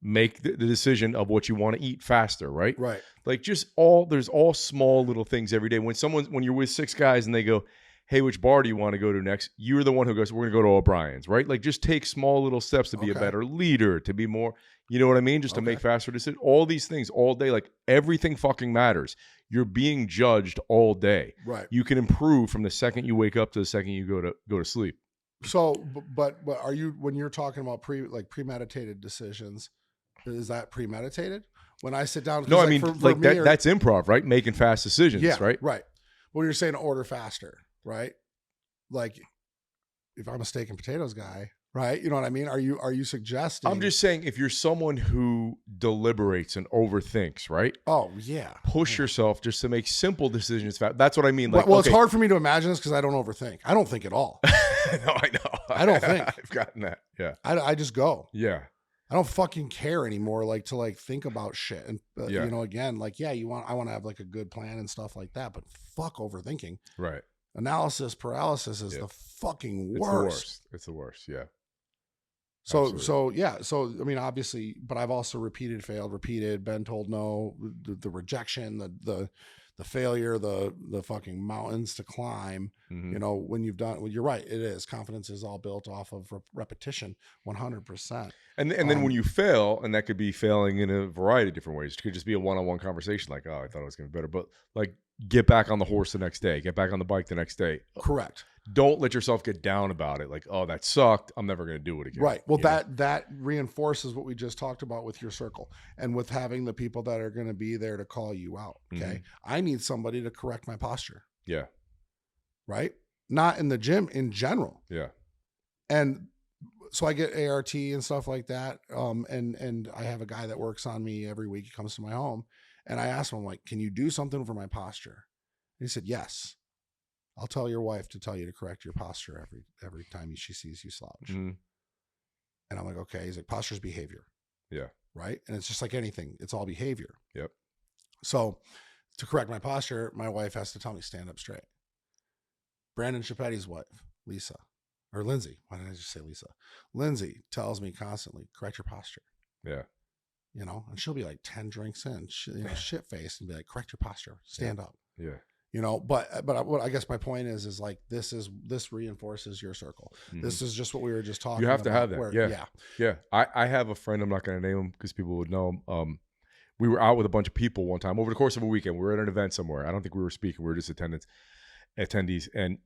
make the decision of what you want to eat faster, right? Right. Like there's all small little things every day. When you're with 6 guys and they go, hey, which bar do you want to go to next? You're the one who goes, we're going to go to O'Brien's, right? Like just take small little steps to be a better leader, to be more, you know what I mean? Just to make faster decisions. All these things all day, like everything fucking matters. You're being judged all day. Right. You can improve from the second you wake up to the second you go to sleep. So, but are you, when you're talking about premeditated decisions, is that premeditated? When I sit down, no, I mean, that's improv, right? Making fast decisions, right? Right. When you're saying order faster, right? Like if I'm a steak and potatoes guy, right? You know what I mean? Are you suggesting? I'm just saying if you're someone who deliberates and overthinks, right? Oh yeah. Push yourself just to make simple decisions. That's what I mean. Like, well, it's hard for me to imagine this because I don't overthink. I don't think at all. No, I know. I don't think. I've gotten that. Yeah. I just go. Yeah. I don't fucking care anymore, to think about shit. And you know, again, I want to have like a good plan and stuff like that, but fuck overthinking. Right. Analysis paralysis is the fucking worst. It's the worst. Yeah. So I mean, obviously, but I've also failed, been told no, the rejection, the failure, the fucking mountains to climb. Mm-hmm. You know, when you've done, you're right. It is confidence is all built off of repetition, 100%. And then when you fail, and that could be failing in a variety of different ways. It could just be a one-on-one conversation, like, oh, I thought it was going to be better, but like, get back on the horse the next day, get back on the bike the next day. Correct. Don't let yourself get down about it. Like, oh, that sucked. I'm never going to do it again. Right. Well, that reinforces what we just talked about with your circle and with having the people that are going to be there to call you out. Okay. Mm-hmm. I need somebody to correct my posture. Yeah. Right. Not in the gym, in general. Yeah. And so I get ART and stuff like that. And I have a guy that works on me every week. He comes to my home and I asked him, like, can you do something for my posture? And he said, yes. I'll tell your wife to tell you to correct your posture every time she sees you slouch. Mm-hmm. And I'm like, okay. He's like, posture's behavior. Yeah. Right. And it's just like anything. It's all behavior. Yep. So to correct my posture, my wife has to tell me stand up straight. Brandon Chapetti's wife, Lisa, or Lindsay. Why did I just say Lisa? Lindsay tells me constantly, correct your posture. Yeah. You know, and she'll be like 10 drinks in, shit faced, and be like, correct your posture, stand up. Yeah. You know, but what I guess my point is like this reinforces your circle. Mm-hmm. This is just what we were just talking about. You have to have that. Yeah. I have a friend, I'm not going to name him because people would know him. We were out with a bunch of people one time over the course of a weekend. We were at an event somewhere. I don't think we were speaking. We were just attendees. And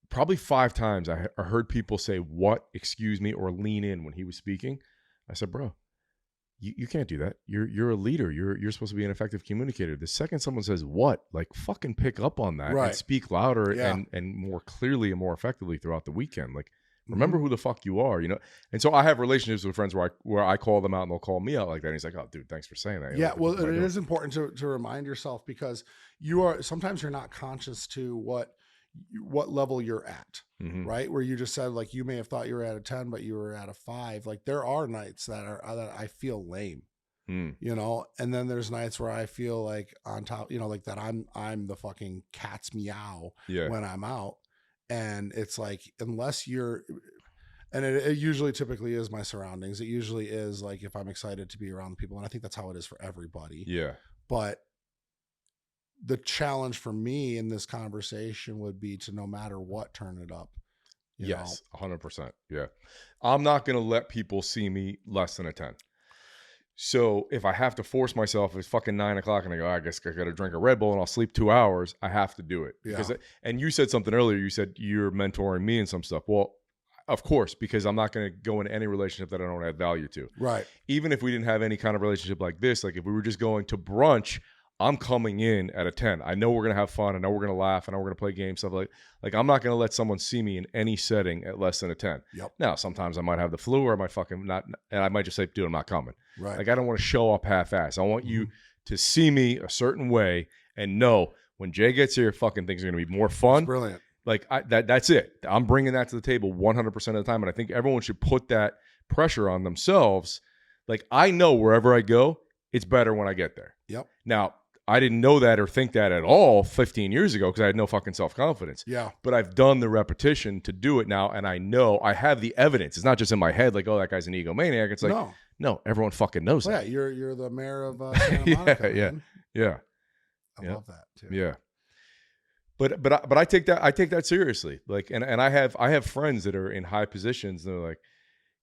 probably 5 times I heard people say, what, excuse me, or lean in when he was speaking. I said, bro, you can't do that. You're a leader. You're supposed to be an effective communicator. The second someone says what, like fucking pick up on that and speak louder and more clearly and more effectively throughout the weekend. Like remember who the fuck you are, you know? And so I have relationships with friends where I call them out and they'll call me out like that. And he's like, oh dude, thanks for saying that. Yeah. Well, it is important to remind yourself because sometimes you're not conscious to what level you're at, right? Where you just said, like, you may have thought you were at a 10, but you were at a 5. Like there are nights that I feel lame, you know? And then there's nights where I feel like on top, you know, like that I'm the fucking cat's meow when I'm out. And it's like, unless you're, and it usually typically is my surroundings. It usually is like, if I'm excited to be around people, and I think that's how it is for everybody. Yeah. But the challenge for me in this conversation would be to no matter what, turn it up. Yes, 100%. Yeah. I'm not going to let people see me less than a 10. So if I have to force myself, it's fucking 9 o'clock and I go, I guess I got to drink a Red Bull and I'll sleep 2 hours. I have to do it. Because and you said something earlier. You said you're mentoring me and some stuff. Well, of course, because I'm not going to go into any relationship that I don't add value to. Right. Even if we didn't have any kind of relationship like this, like if we were just going to brunch, I'm coming in at a 10. I know we're going to have fun. I know we're going to laugh. I know we're going to play games, stuff like I'm not going to let someone see me in any setting at less than a 10. Yep. Now, sometimes I might have the flu or I might fucking not, and I might just say, dude, I'm not coming. Right. Like, I don't want to show up half-ass. I want you to see me a certain way and know when Jay gets here, fucking things are going to be more fun. That's brilliant. Like, that's it. I'm bringing that to the table 100% of the time. And I think everyone should put that pressure on themselves. Like, I know wherever I go, it's better when I get there. Yep. Now, I didn't know that or think that at all 15 years ago because I had no fucking self-confidence. Yeah. But I've done the repetition to do it now, and I know I have the evidence. It's not just in my head like, oh, that guy's an egomaniac. It's like, no, everyone fucking knows that. Yeah, you're the mayor of Santa Monica. Yeah. I love that too. Yeah. But I take that seriously. Like, and I have friends that are in high positions. And they're like,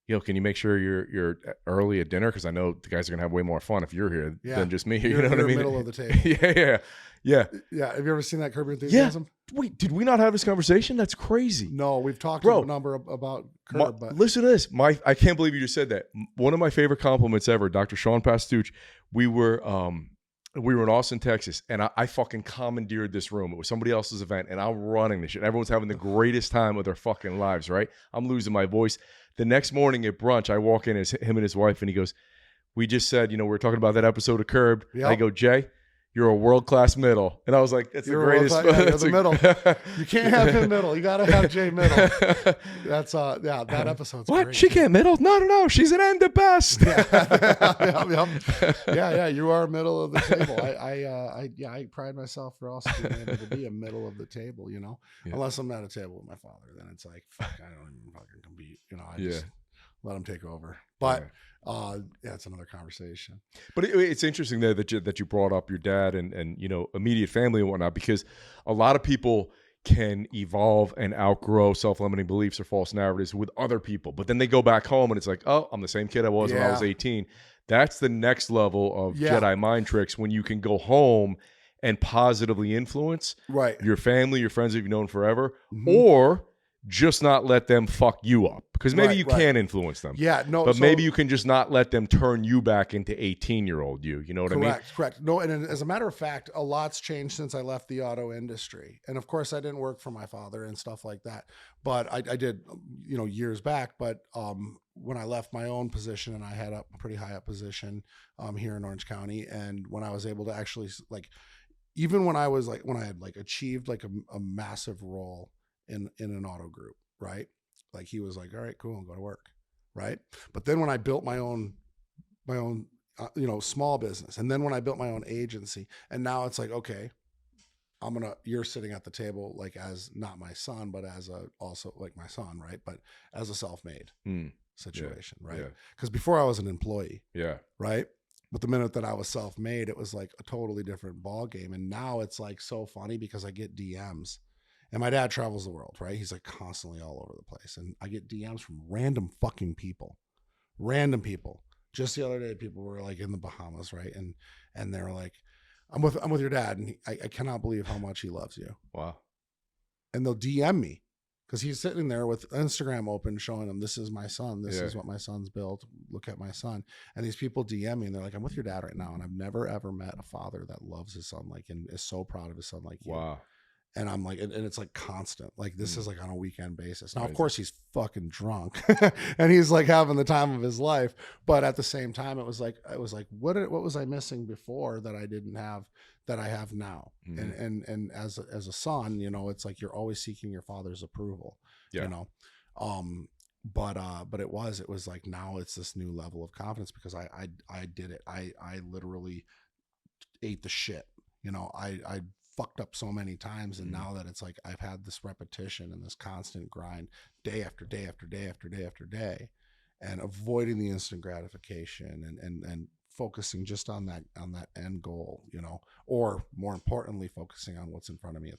yo, can you make sure you're early at dinner? Because I know the guys are gonna have way more fun if you're here than just me. You know what I mean? Middle of the table. Yeah. Have you ever seen that Curb Your Enthusiasm? Yeah. Wait, did we not have this conversation? That's crazy. No, we've talked a number about Curb. But listen to this. I can't believe you just said that. One of my favorite compliments ever, Dr. Sean Pastuch. We were in Austin, Texas, and I fucking commandeered this room. It was somebody else's event, and I'm running this shit. Everyone's having the greatest time of their fucking lives, right? I'm losing my voice. The next morning at brunch, I walk in as him and his wife, and he goes, we just said, we were talking about that episode of Curb. Yep. I go, Jay, you're a world-class middle. And I was like, that's the greatest. You're the middle. You can't have him middle. You got to have Jay middle. That's, that episode's what? Great. She can't middle? No. She's an end the best. Yeah. You are middle of the table. I pride myself for also being able to be a middle of the table, unless I'm at a table with my father, then it's like, fuck, I don't even fucking compete. I just let him take over. But it's another conversation. But it's interesting there that you brought up your dad and immediate family and whatnot, because a lot of people can evolve and outgrow self-limiting beliefs or false narratives with other people, but then they go back home and it's like, oh, I'm the same kid I was when I was 18. That's the next level of Jedi mind tricks, when you can go home and positively influence your family, your friends that you've known forever, or just not let them fuck you up, because maybe you can influence them. But maybe you can just not let them turn you back into 18-year-old you. You know what I mean? Correct. No, and as a matter of fact, a lot's changed since I left the auto industry. And of course, I didn't work for my father and stuff like that. But I did, years back. But when I left my own position, and I had a pretty high up position here in Orange County, and when I was able to actually, like, even when I had achieved like a massive role in an auto group, right? Like, he was like, all right, cool, I'll go to work, right? But then when I built my own small business, and then when I built my own agency, and now it's like, okay, you're sitting at the table, like, as not my son, but as also like my son, right? But as a self-made situation, right? Because before I was an employee, right? But the minute that I was self-made, it was like a totally different ball game. And now it's like so funny because I get DMs. And my dad travels the world, right? He's like constantly all over the place. And I get DMs from random fucking people. Just the other day, people were like in the Bahamas, right? And they're like, I'm with your dad, and I cannot believe how much he loves you. Wow. And they'll DM me because he's sitting there with Instagram open, showing them, this is my son. This is what my son's built. Look at my son. And these people DM me, and they're like, I'm with your dad right now, and I've never, ever met a father that loves his son and is so proud of his son like you. Wow. And I'm like, and it's like constant. Like, this is like on a weekend basis. Now, of course, he's fucking drunk and he's like having the time of his life. But at the same time, it was like, what was I missing before that I didn't have that I have now? And as a son, it's like you're always seeking your father's approval. But it was like, now it's this new level of confidence because I did it. I literally ate the shit. I fucked up so many times, and now that it's like I've had this repetition and this constant grind day after day after day after day after day, and avoiding the instant gratification and focusing just on that end goal, or more importantly, focusing on what's in front of me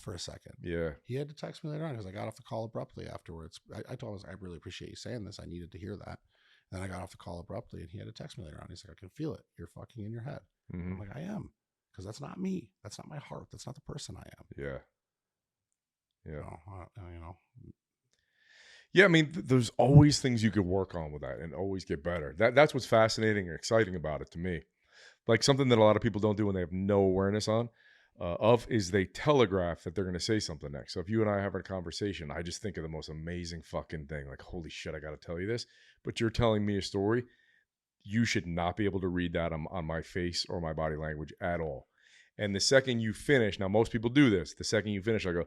for a second. Yeah. He had to text me later on because I got off the call abruptly afterwards. I told him, I really appreciate you saying this. I needed to hear that. And then I got off the call abruptly and he had to text me later on. He's like, I can feel it. You're fucking in your head. Mm-hmm. I'm like, I am. Because that's not me. That's not my heart. That's not the person I am. Yeah. Yeah. You know. Yeah, I mean, there's always things you could work on with that and always get better. That's what's fascinating and exciting about it to me. Like something that a lot of people don't do when they have no awareness of is they telegraph that they're going to say something next. So if you and I have a conversation, I just think of the most amazing fucking thing. Like, holy shit, I got to tell you this. But you're telling me a story. You should not be able to read that on my face or my body language at all. And the second you finish, now most people do this. The second you finish, I go,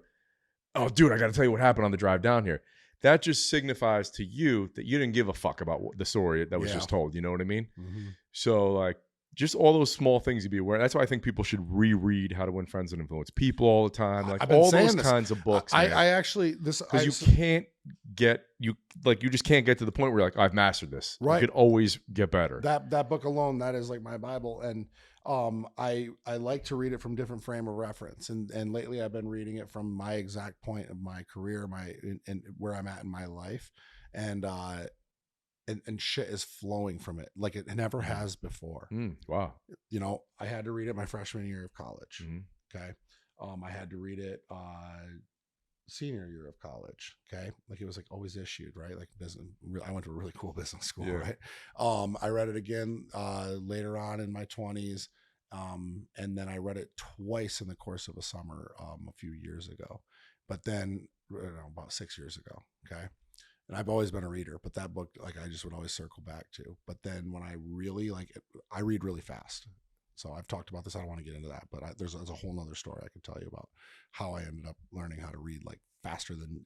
oh, dude, I got to tell you what happened on the drive down here. That just signifies to you that you didn't give a fuck about the story that was just told. You know what I mean? Mm-hmm. So like just all those small things to be aware. That's why I think people should reread How to Win Friends and Influence People all the time. Like all those kinds of books. I actually, because you can't get, you just can't get to the point where you're like, I've mastered this. Right. You could always get better. That book alone, that is like my Bible. And I like to read it from different frame of reference. And lately I've been reading it from my exact point of my career, and where I'm at in my life. And shit is flowing from it like it never has before. Wow. You know, I had to read it my freshman year of college. Mm-hmm. Okay. I had to read it senior year of college. Okay. Like it was like always issued, right? Like business. I went to a really cool business school, right? I read it again later on in my 20s. And then I read it twice in the course of a summer a few years ago. But then about 6 years ago. Okay. And I've always been a reader, but that book, like I just would always circle back to. But then when I really I read really fast. So I've talked about this. I don't want to get into that, but there's a whole nother story I could tell you about how I ended up learning how to read like faster than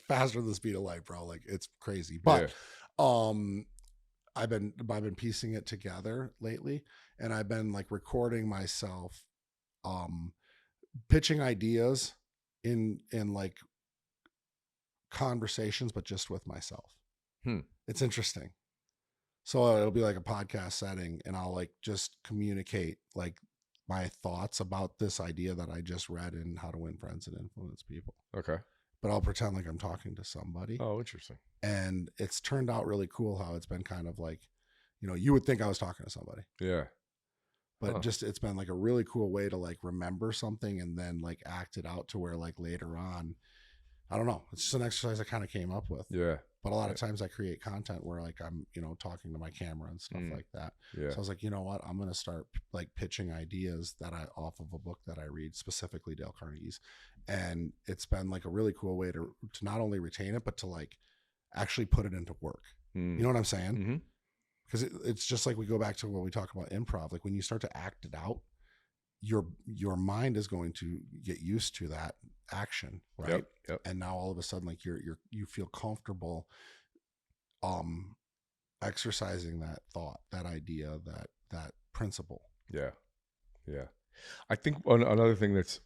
faster than the speed of light, bro. Like it's crazy. But I've been piecing it together lately, and I've been like recording myself, pitching ideas in like conversations, but just with myself. It's interesting. So it'll be like a podcast setting, and I'll like just communicate like my thoughts about this idea that I just read in How to Win Friends and Influence People. Okay. But I'll pretend like I'm talking to somebody. Oh, interesting. And it's turned out really cool how it's been kind of like, you know, you would think I was talking to somebody. Yeah. But just, it's been like a really cool way to like remember something and then like act it out to where like later on, I don't know. It's just an exercise I kind of came up with. Yeah. But a lot of times I create content where like I'm, you know, talking to my camera and stuff like that. Yeah. So I was like, you know what? I'm going to start like pitching ideas that off of a book that I read, specifically Dale Carnegie's. And it's been like a really cool way to not only retain it, but to like actually put it into work. You know what I'm saying? Because it's just like we go back to when we talk about improv. Like when you start to act it out, your mind is going to get used to that action, right? Yep. And now all of a sudden, like you feel comfortable, exercising that thought, that idea, that principle. Yeah. I think another thing that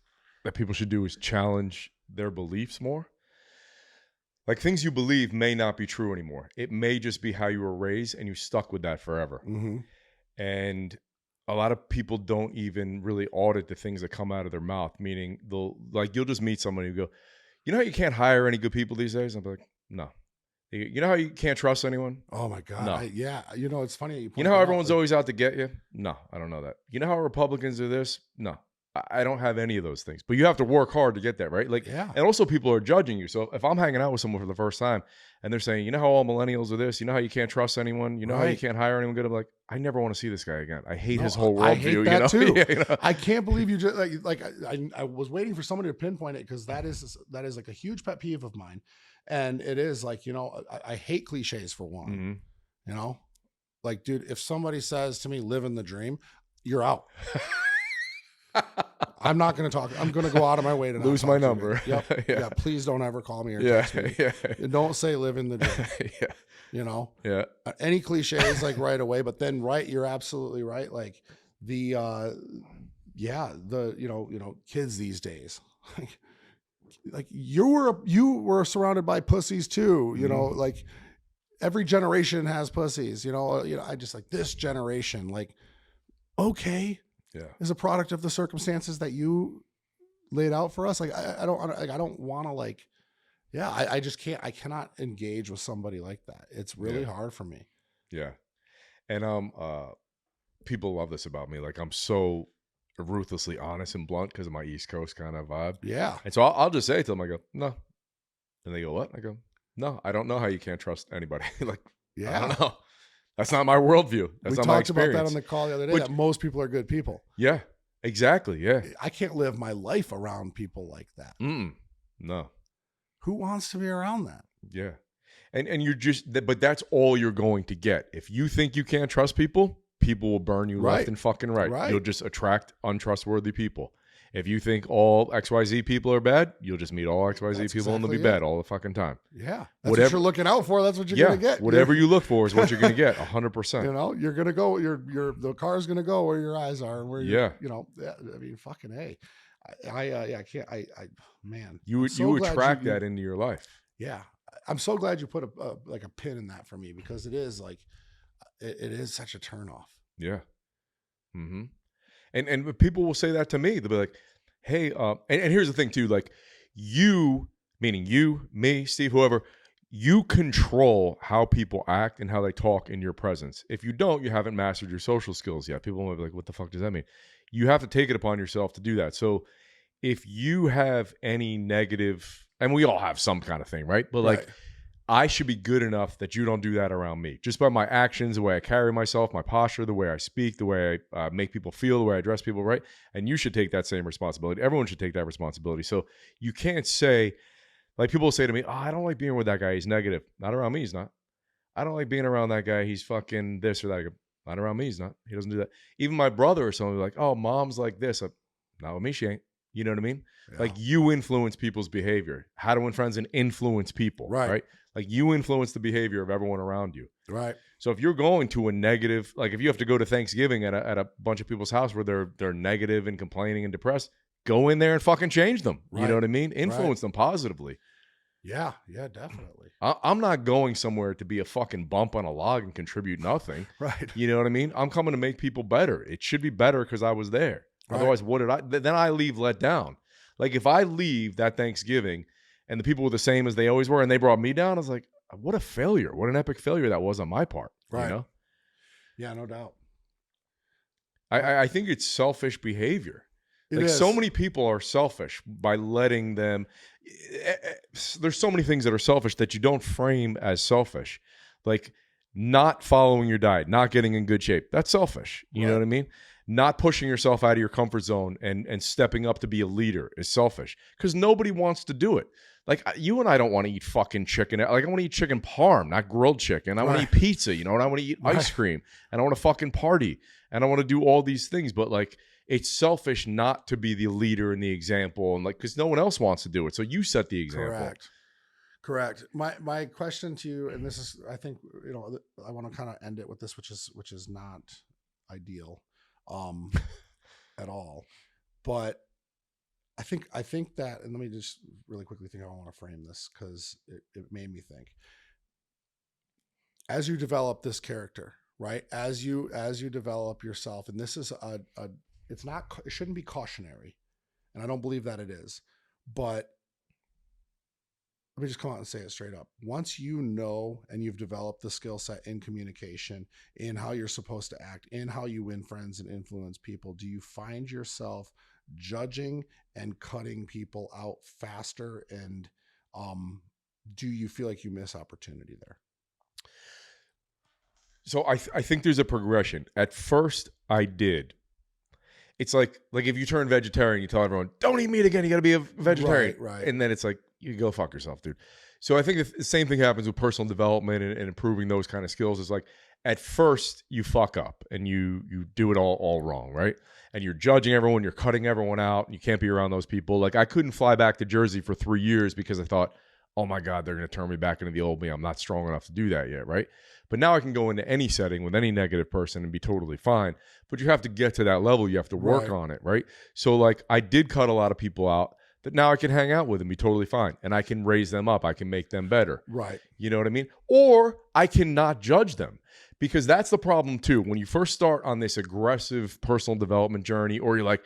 people should do is challenge their beliefs more. Like things you believe may not be true anymore. It may just be how you were raised and you stuck with that forever. And a lot of people don't even really audit the things that come out of their mouth, meaning you'll just meet somebody who go, you know how you can't hire any good people these days? I'm like, no. You know how you can't trust anyone? Oh my God. No. Yeah. You know, it's funny. You know how everyone's always out to get you? No, I don't know that. You know how Republicans do this? No. I don't have any of those things, but you have to work hard to get that, right? Like, and also people are judging you. So if I'm hanging out with someone for the first time and they're saying, you know how all millennials are this, you know how you can't trust anyone, you know how you can't hire anyone good, I'm like, I never want to see this guy again. I hate his whole worldview. I hate that too. Yeah, you know? I can't believe you just I was waiting for somebody to pinpoint it because that is like a huge pet peeve of mine. And it is like, you know, I hate cliches for one, you know, like, dude, if somebody says to me, living the dream, you're out. I'm not going to talk. I'm going to go out of my way to lose my number. Yep. Yeah. Please don't ever call me or text me. Don't say live in the dream. You know? Yeah. Any cliches like right away, but then you're absolutely right. Like the kids these days, like you were surrounded by pussies too, you know, like every generation has pussies, you know, I just like this generation, like, okay. Yeah. Is a product of the circumstances that you laid out for us. Like I don't want to like, yeah, I just can't, I cannot engage with somebody like that. It's really hard for me. Yeah. And people love this about me. Like I'm so ruthlessly honest and blunt because of my East Coast kind of vibe. Yeah. And so I'll just say to them, I go, no. And they go, what? I go, no, I don't know how you can't trust anybody. Like, Yeah. I don't know. That's not my worldview. That's not my experience. We talked about that on the call the other day, that most people are good people. Yeah, exactly. Yeah. I can't live my life around people like that. No. Who wants to be around that? Yeah. And you're just, but that's all you're going to get. If you think you can't trust people, people will burn you left and fucking right. You'll just attract untrustworthy people. If you think all XYZ people are bad, you'll just meet all XYZ people and they'll be bad all the fucking time. Yeah. That's what you're looking out for. That's what you're going to get. Whatever you look for is what you're going to get, 100%. You know, you're going to go, the car's going to go where your eyes are and where you know, I mean, fucking A. I can't, man. You attract that into your life. Yeah. I'm so glad you put a pin in that for me, because it is like, it is such a turnoff. Yeah. Mm-hmm. And people will say that to me. They'll be like, hey, and here's the thing too, like you, meaning you, me, Steve, whoever, you control how people act and how they talk in your presence. If you don't, you haven't mastered your social skills yet. People might be like, what the fuck does that mean? You have to take it upon yourself to do that. So if you have any negative, and we all have some kind of thing, right? But like, I should be good enough that you don't do that around me. Just by my actions, the way I carry myself, my posture, the way I speak, the way I make people feel, the way I address people, right? And you should take that same responsibility. Everyone should take that responsibility. So you can't say, like people will say to me, oh, I don't like being with that guy. He's negative. Not around me, he's not. I don't like being around that guy. He's fucking this or that. I go, not around me, he's not. He doesn't do that. Even my brother or someone will be like, oh, mom's like this. Not with me, she ain't. You know what I mean? Yeah. Like you influence people's behavior. How to win friends and influence people, right? Like you influence the behavior of everyone around you. Right. So if you're going to a negative, like if you have to go to Thanksgiving at a bunch of people's house where they're negative and complaining and depressed, go in there and fucking change them. Right. You know what I mean? Influence them positively. Yeah, definitely. I'm not going somewhere to be a fucking bump on a log and contribute nothing. Right. You know what I mean? I'm coming to make people better. It should be better because I was there. Right. Otherwise, then I leave let down. Like if I leave that Thanksgiving and the people were the same as they always were and they brought me down, I was like, what a failure. What an epic failure that was on my part. Right. You know? Yeah, no doubt. I think it's selfish behavior. So many people are selfish by letting them. There's so many things that are selfish that you don't frame as selfish. Like not following your diet, not getting in good shape. That's selfish. You know what I mean? Not pushing yourself out of your comfort zone and stepping up to be a leader is selfish because nobody wants to do it. Like you and I don't want to eat fucking chicken. Like I want to eat chicken parm, not grilled chicken. I want to eat pizza, you know, and I want to eat ice cream and I want to fucking party and I want to do all these things. But like, it's selfish not to be the leader and the example and like, cause no one else wants to do it. So you set the example. Correct. My question to you, and this is, I think, you know, I want to kind of end it with this, which is not ideal. At all, but I think that, and let me just really quickly think how I want to frame this because it made me think. As you develop this character, right? As you develop yourself, and this is it shouldn't be cautionary, and I don't believe that it is, but let me just come out and say it straight up. Once you know and you've developed the skill set in communication, in how you're supposed to act, in how you win friends and influence people, do you find yourself judging and cutting people out faster? And do you feel like you miss opportunity there? So I think there's a progression. At first, I did. It's like if you turn vegetarian, you tell everyone, don't eat meat again, you got to be a vegetarian. Right. And then it's like, you go fuck yourself, dude. So I think the same thing happens with personal development and improving those kind of skills. Is like at first you fuck up and you do it all wrong, right? And you're judging everyone, you're cutting everyone out, and you can't be around those people. Like I couldn't fly back to Jersey for 3 years because I thought, oh my God, they're going to turn me back into the old me. I'm not strong enough to do that yet, right? But now I can go into any setting with any negative person and be totally fine. But you have to get to that level. You have to work on it, right? So like I did cut a lot of people out that now I can hang out with and be totally fine. And I can raise them up. I can make them better. Right. You know what I mean? Or I cannot judge them because that's the problem too. When you first start on this aggressive personal development journey, or you're like,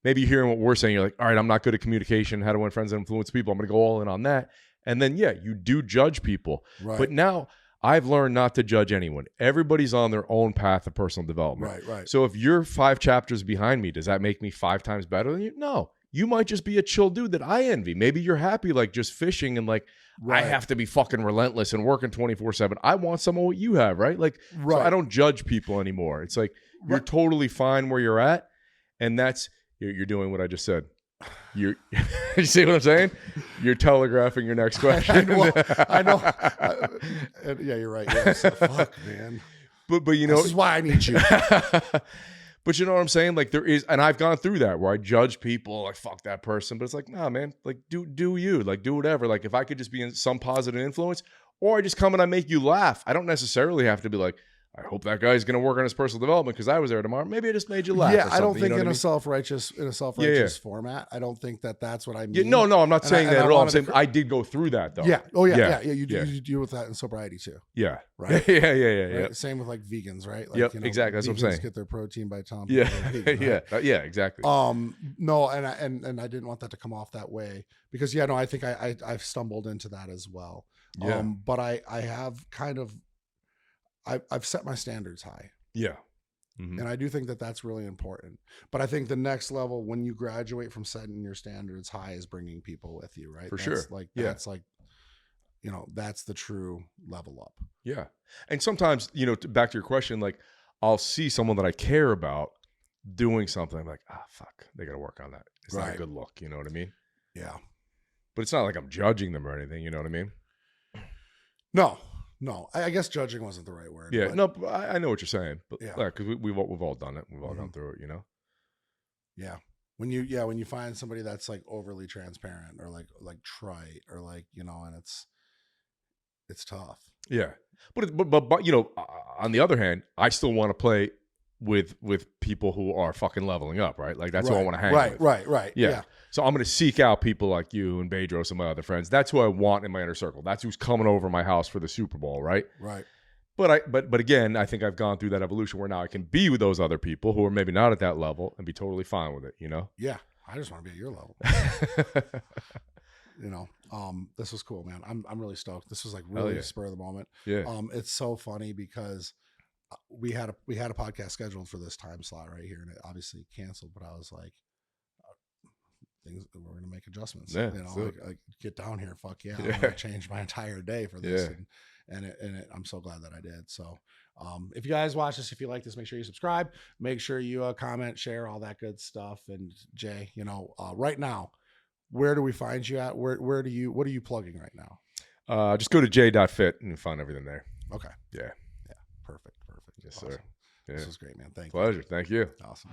maybe you're hearing what we're saying. You're like, all right, I'm not good at communication, how to win friends and influence people. I'm going to go all in on that. And then, yeah, you do judge people. Right. But now I've learned not to judge anyone. Everybody's on their own path of personal development. Right. So if you're 5 chapters behind me, does that make me 5 times better than you? No. You might just be a chill dude that I envy. Maybe you're happy like just fishing and like, I have to be fucking relentless and working 24/7. I want some of what you have, right? Like, so I don't judge people anymore. It's like, you're totally fine where you're at. And that's, you're doing what I just said. You see what I'm saying? You're telegraphing your next question. I know. Yeah, you're right. Yeah, so, fuck, man. But you know, this is why I need you. But you know what I'm saying? Like there is, and I've gone through that where I judge people like, fuck that person. But it's like, nah, man, like do you, like do whatever. Like if I could just be in some positive influence, or I just come and I make you laugh. I don't necessarily have to be like, I hope that guy's going to work on his personal development because I was there tomorrow. Maybe I just made you laugh. Yeah, or I don't think you know in what a self-righteous format. I don't think that's what I mean. Yeah, no, I'm not saying that at all. I'm saying I did go through that though. Yeah. Oh yeah. You deal with that in sobriety too. Yeah. Right. Yeah. Right? Same with like vegans, right? Like, yep. Exactly. That's what I'm saying. Get their protein by telling people. They're vegan, right? Yeah. Exactly. No, and I didn't want that to come off that way because I think I've stumbled into that as well. Yeah. But I have kind of. I've set my standards high. Yeah. Mm-hmm. And I do think that that's really important. But I think the next level, when you graduate from setting your standards high, is bringing people with you, right? For sure. Like, that's like, that's the true level up. Yeah. And sometimes, back to your question, like I'll see someone that I care about doing something. I'm like, fuck, they got to work on that. It's not a good look. You know what I mean? Yeah. But it's not like I'm judging them or anything. You know what I mean? No, I guess judging wasn't the right word. Yeah, but I know what you're saying. But yeah, because we've all done it. We've all gone through it, Yeah, when you find somebody that's like overly transparent or like trite or like and it's tough. Yeah, but on the other hand, I still want to play with people who are fucking leveling up, right? Like that's who I want to hang with. Right. Yeah. So I'm going to seek out people like you and Bedros and my other friends. That's who I want in my inner circle. That's who's coming over my house for the Super Bowl, right? Right. But again, I think I've gone through that evolution where now I can be with those other people who are maybe not at that level and be totally fine with it, Yeah. I just want to be at your level. This was cool, man. I'm really stoked. This was like really spur of the moment. Yeah. It's so funny because we had a podcast scheduled for this time slot right here, and it obviously canceled. But I was like, we're gonna make adjustments. Yeah, like get down here. Fuck yeah, I'm gonna change my entire day for this. Yeah. And I'm so glad that I did. So, if you guys watch this, if you like this, make sure you subscribe. Make sure you comment, share, all that good stuff. And Jay, right now, where do we find you at? What are you plugging right now? Just go to j.fit and find everything there. Okay. Yeah. Perfect. Yes, awesome. sir. Yeah. This was great, man. Thank you. Pleasure. Thank you. Awesome.